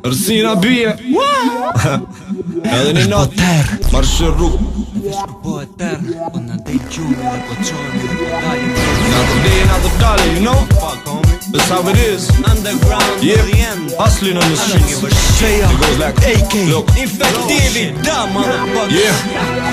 Rësina bie edhe një natë marshë rrug Po e terë, po në dej gjumë dhe po qojmë dhe po dalim Another day, another dollar, you know? That's how it is. Underground to the end. Hustling on the streets. It goes like AK look. Infektivi, da motherfucker. Yeah.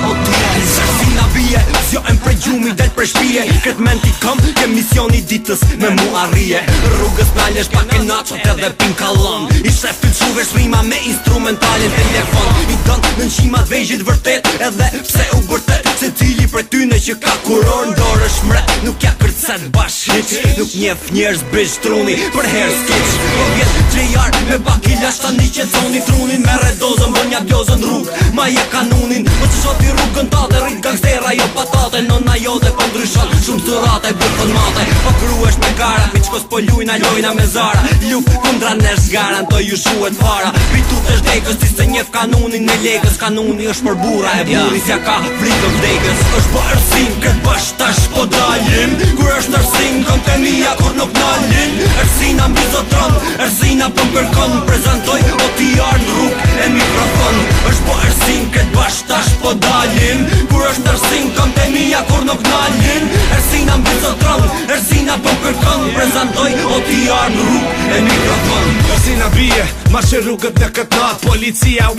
O të jari sërsina bie Zjohem prej gjumi del prej shpije Kret menti kom, ke misioni ditës me mu arrije Rrugës nallesh pak e nachot edhe pin kallon I shef të quve shprima me instrumentalin telefon I donë në nqimat vejgjit vërtet Edhe pse u bërtet Se cili prej tyne që ka kuror në dorë shmret Nuk ja kërcet bashkë Nuk njef njerës bish truni Për her s'kiq Po vjet gjejar me baki lashta një qëtësoni trunin Me redozën bën ja bjozën rrug Ma je kanunin Po që shoti rrugën tate rrit gangstera jo patate Nona jote po ndryshon Shumë surate bërkon mate Po kruesh me gara Mi qkos po lujna lojna me zara Luf kundra nesh garan To ju shuet fara Pitu të shdekës Ti se njef kanunin me legës Kanuni është për bura E buri s'ja ka frikën vdekës është po ersin Këtë bësh tash po dalin Kur është ersin Kom të mija kur nuk nalin Ersina mbi zotron Ersina po m'kërkon Prezentoj o t'i arë në rrug e mikrofon është po ersin Këtë bësh tash po dalin Kur është ersin Kom të mija kur nuk nalin Ersina mbi zotron Ersina po m'kërkon Prezentoj o t'i arë në rrug e mikrofon Ersina bie Marshë rrugët në këtë natë Policia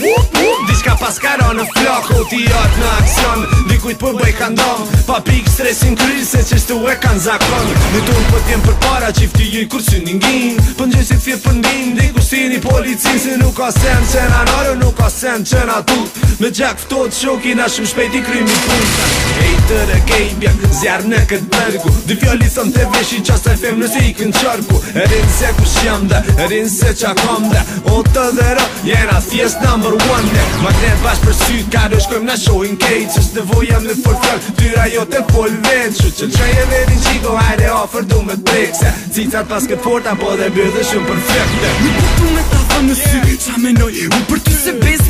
Diçka paskara në flok O t'i artë në aksion Dikujt për bëj ka ndom Pa pik stresin kryll Se qështu e kanë zakon Në tunë për t'jem për para Qifti ju i kur sy n'ingin Për njësit fje për ndin Diku shtini policin Se nuk ka sen qena nërë Nuk ka sen qena tut Me gjak ftot shoki Na shumë shpejti krymi punta Hejtër e kejbja Zjarë në këtë bërgu Dë fjoli thëm të veshi Qasaj fem nëse i kën qarku Erin se ku shjam dhe Erin se qa kom dhe O të dhe rë Jena thjesht number one dhe Magnet bash për syt Ka do shkojmë na showin kejt Qështë nevojam në forfjall Tyra jote pol vet Shu që qëj e vetin qiko Hajde ofër du me t'brekse Cicat pas këtë porta Po dhe bërë shumë perfekte Mi putu me ta fa në sy Qa menoj Unë për ty se bes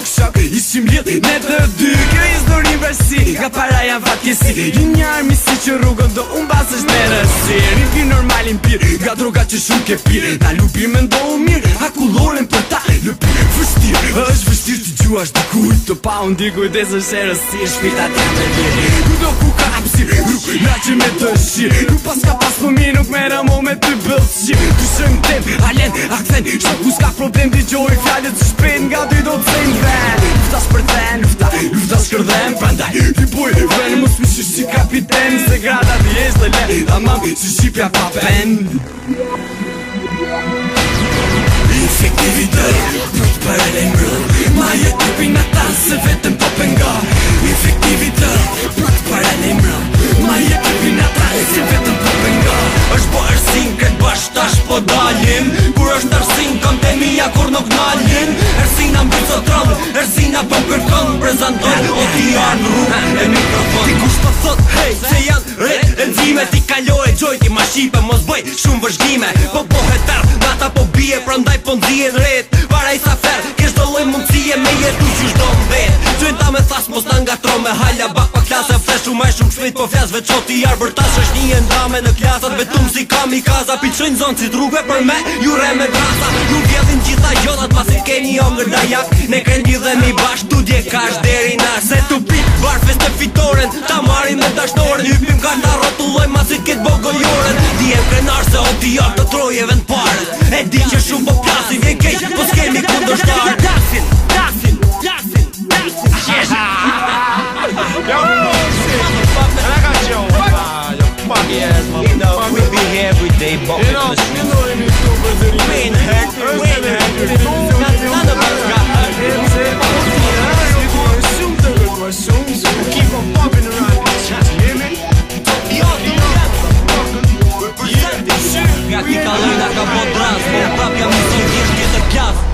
Shok Ishim lit Ne të dy Kjo histori versi Nga para janë fatkesi I një armisi që rrugën do Unë bas është në rësi Rimpi normalin pir Nga droga që shumë ke pir Na lupi me ndohu mirë Hakulloren për ta Lupi vështir është vështir të gjuash dikuj Të pa unë dikuj Desë është e rësi Shpita t'ja me lirë Ku do ku ka apsir Nuk na që me të shirë Nuk pas ka pas për mi Nuk me rëmo me të bëllësqir Ty shëm tem Alen Akthen Shoku s'ka problem Di gjoj fjallet Që shpen Nga dy do të sejnë ven Lufta shpërthen Lufta shkërdhen Prandaj Ti buj Ven Mos mi shish si kapiten Se grada t'jes dhe le Amam si shqipja pa pen Infektivitet Për të për e mbrë Ma je typin ata Se vetëm po penga Infektivitet Për të për e mbrë Ma je typin ata Se vetëm po penga është po ersin Këtë bash tash po dalin Kur është ersin Kom të mija kur nuk nalin Ersina mbi zotron Ersina po kërkon Prezentoj o t'i arë në rrug e mikrofon Ti kush po thot Hej se janë ret Enzime ti kaloj gjoj Ti ma shipe mos bëj shumë vëzhgime Po pohet tërë Nata po bie Prandaj po ndije ret Para i sa fer Kesh do loj mundësie Me jetu qysh do mbet Gjojnë ta me thas mos ta ngatro Me halja bak pa klase Flesh shumë shumë shpejt Po flas veç qoti i arbër tash është një ndrame në klasat Vetum si kamikaza Piqojnë zonë si rrugve për me Jure me brasa Ju vjedhin gjitha gjotat Pasit keni ongër da jak Ne kren lidhemi bashk Tu dje kash deri nash Se tu pit barfes të fitoren Ta marin me dashnoren Hypim ka ta rotulloj Masit ket bogojoren Dijem krenar se o t'i jarë të trojeve n'pare E di që shumë po plasin Vjen kejq po s'kemi kundër shtarë Dasin Yo, bullshit I got you You know, we be here every day, but we ain't hurt, we ain't hurt. None of us got hurt. Keep on popping around this shit, you hear me? Nga ti kalojna ka po dras Po prap jam në son gjithë këtë kjaf